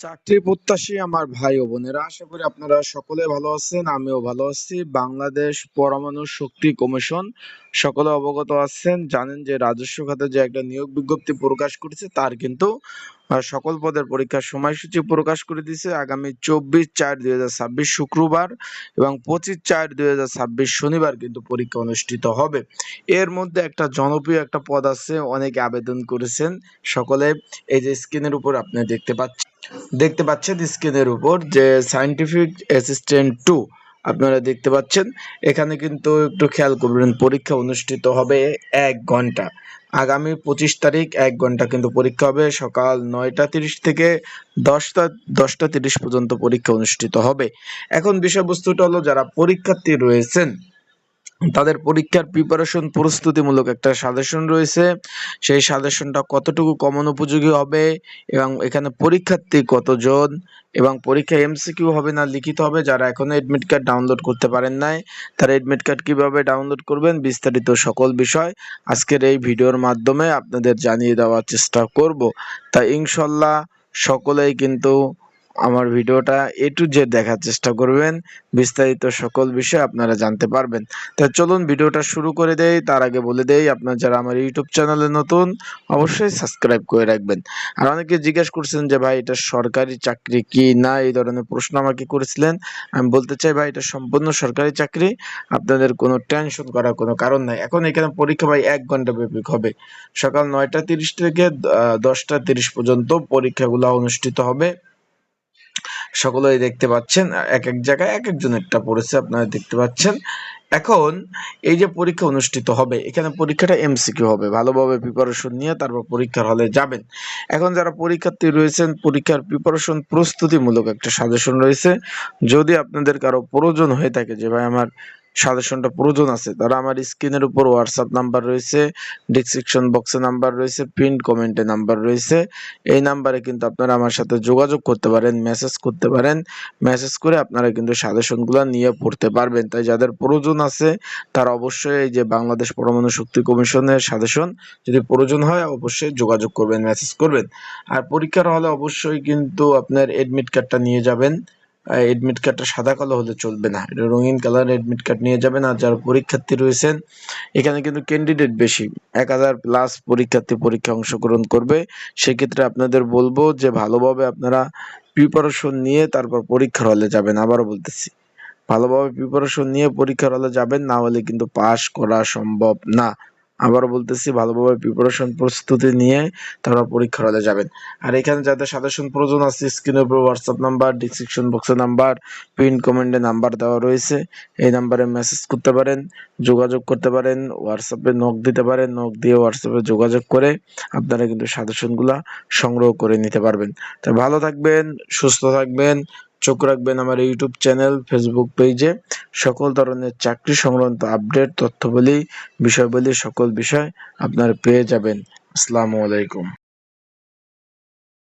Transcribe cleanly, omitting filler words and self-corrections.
চাকরি প্রত্যাশী আমার ভাই ও বোনেরা, আশা করি আপনারা সকলে ভালো আছেন। আমিও ভালো আছি। বাংলাদেশ পরমাণু শক্তি কমিশন সকলে অবগত আছেন, জানেন যে রাজস্ব খাতে যে একটা নিয়োগ বিজ্ঞপ্তি প্রকাশ করেছে তার কিন্তু সকল পদের পরীক্ষার সময়সূচি প্রকাশ করে দিয়েছে। আগামী 24/4/2026 শুক্রবার এবং 25/4/2026 শনিবার কিন্তু পরীক্ষা অনুষ্ঠিত হবে। এর মধ্যে একটা জনপ্রিয় একটা পদ আছে, অনেকে আবেদন করেছেন। সকলে এই যে স্ক্রিনের উপর আপনি দেখতে পাচ্ছেন স্ক্রিনের উপর যে সায়েন্টিফিক অ্যাসিস্ট্যান্ট 2 আপনারা দেখতে পাচ্ছেন। এখানে কিন্তু একটু খেয়াল করবেন, পরীক্ষা অনুষ্ঠিত হবে 1 ঘন্টা। আগামী 25 তারিখ 1 ঘন্টা কিন্তু পরীক্ষা হবে। সকাল 9টা 30 থেকে 10টা 30 পর্যন্ত পরীক্ষা অনুষ্ঠিত হবে। এখন বিষয়বস্তুটা হলো, যারা পরীক্ষার্থী রয়েছেন তাদের পরীক্ষার প্রিপারেশন প্রস্তুতিমূলক একটা সাজেশন রয়েছে। সেই সাজেশনটা কতটুকু কমন উপযোগী হবে এবং এখানে পরীক্ষার্থী কতজন এবং পরীক্ষা এমসিকিউ হবে না লিখিত হবে। যারা এখনো এডমিট কার্ড ডাউনলোড করতে পারেন নাই, তারা এডমিট কার্ড কিভাবে ডাউনলোড করবেন বিস্তারিত সকল বিষয় আজকের এই ভিডিওর মাধ্যমে আপনাদের জানিয়ে দেওয়ার চেষ্টা করব। তাই ইনশাল্লাহ সকলেই কিন্তু আমার ভিডিওটা এ টু জেড দেখার চেষ্টা করবেন, বিস্তারিত সকল বিষয় আপনারা জানতে পারবেন। তা চলুন ভিডিওটা শুরু করে দেই। তার আগে বলে দেই, আপনারা যারা আমার ইউটিউব চ্যানেলে নতুন অবশ্যই সাবস্ক্রাইব করে রাখবেন। আর অনেকে জিজ্ঞেস করছেন যে ভাই এটা সরকারি চাকরি কি না, এই ধরনের প্রশ্ন আমাকে করেছিলেন। আমি বলতে চাই ভাই, এটা সম্পূর্ণ সরকারি চাকরি। আপনাদের কোনো টেনশন করার কোনো কারণ নাই। এখন এখানে পরীক্ষা ভাই 1 ঘন্টা ব্যাপী হবে। সকাল 9টা 30 থেকে 10টা 30 পর্যন্ত পরীক্ষাগুলো অনুষ্ঠিত হবে। সকলেই দেখতে পাচ্ছেন, এক এক জায়গায় এক একজনেরটা পড়েছে, আপনারা দেখতে পাচ্ছেন। এখন এই যে পরীক্ষা অনুষ্ঠিত হবে, এখানে পরীক্ষাটা এমসিকিউ হবে। ভালোভাবে প্রিপারেশন নিয়ে তারপর পরীক্ষার হলে যাবেন। এখন যারা পরীক্ষার্থী রয়েছেন, পরীক্ষার প্রিপারেশন প্রস্তুতিমূলক একটা সাজেশন রয়েছে। যদি আপনাদের কারো প্রয়োজন হয়ে থাকে যে ভাই আমার সাজেশনটা প্রয়োজন আছে, তারা আমার স্ক্রিনের উপর হোয়াটসঅ্যাপ নাম্বার রয়েছে, ডিসক্রিপশন বক্সে নাম্বার রয়েছে, পিন কমেন্টে নাম্বার রয়েছে। এই নাম্বারে কিন্তু আপনারা আমার সাথে যোগাযোগ করতে পারেন, মেসেজ করতে পারেন। মেসেজ করে আপনারা কিন্তু সাজেশনগুলো নিয়ে পড়তে পারবেন। তাই যাদের প্রয়োজন আছে তারা অবশ্যই এই যে বাংলাদেশ পরমাণু শক্তি কমিশনের সাজেশন যদি প্রয়োজন হয় অবশ্যই যোগাযোগ করবেন, মেসেজ করবেন। আর পরীক্ষার হলে অবশ্যই কিন্তু আপনার এডমিট কার্ডটা নিয়ে যাবেন। এডমিট কার্ডটা সাদা কালো হলে চলবে না, এটা রঙিন কালার এডমিট কার্ড নিয়ে যাবেন। আর যারা পরীক্ষার্থী রয়েছেন, এখানে কিন্তু ক্যান্ডিডেট বেশি, 1000+ পরীক্ষার্থী পরীক্ষা অংশগ্রহণ করবে। সেক্ষেত্রে আপনাদের বলবো যে ভালোভাবে আপনারা প্রিপারেশন নিয়ে তারপর পরীক্ষার হলে যাবেন। আবারও বলতেছি, ভালোভাবে প্রিপারেশন নিয়ে পরীক্ষার হলে যাবেন, না হলে কিন্তু পাস করা সম্ভব না। আবারও বলতেছি, ভালোভাবে প্রিপারেশন প্রস্তুতি নিয়ে তারপর পরীক্ষার হলে যাবেন। আর এখানে যাদের সাজেশন প্রয়োজন আছে, স্ক্রিনের উপর হোয়াটসঅ্যাপ নাম্বার, ডিসক্রিপশন বক্সে নাম্বার, পিন কমেন্টে নাম্বার দেওয়া রয়েছে। এই নাম্বারে মেসেজ করতে পারেন, যোগাযোগ করতে পারেন, হোয়াটসঅ্যাপে নক দিতে পারেন। নক দিয়ে হোয়াটসঅ্যাপে যোগাযোগ করে আপনারা কিন্তু সাজেশনগুলা সংগ্রহ করে নিতে পারবেন। তো ভালো থাকবেন, সুস্থ থাকবেন, চোখ রাখবেন আমার ইউটিউব চ্যানেল, ফেসবুক পেজে। সকল ধরনের চাকরি সংক্রান্ত আপডেট, তথ্যবলী, বিষয়বলী সকল বিষয় আপনারা পেয়ে যাবেন। আসসালামু আলাইকুম।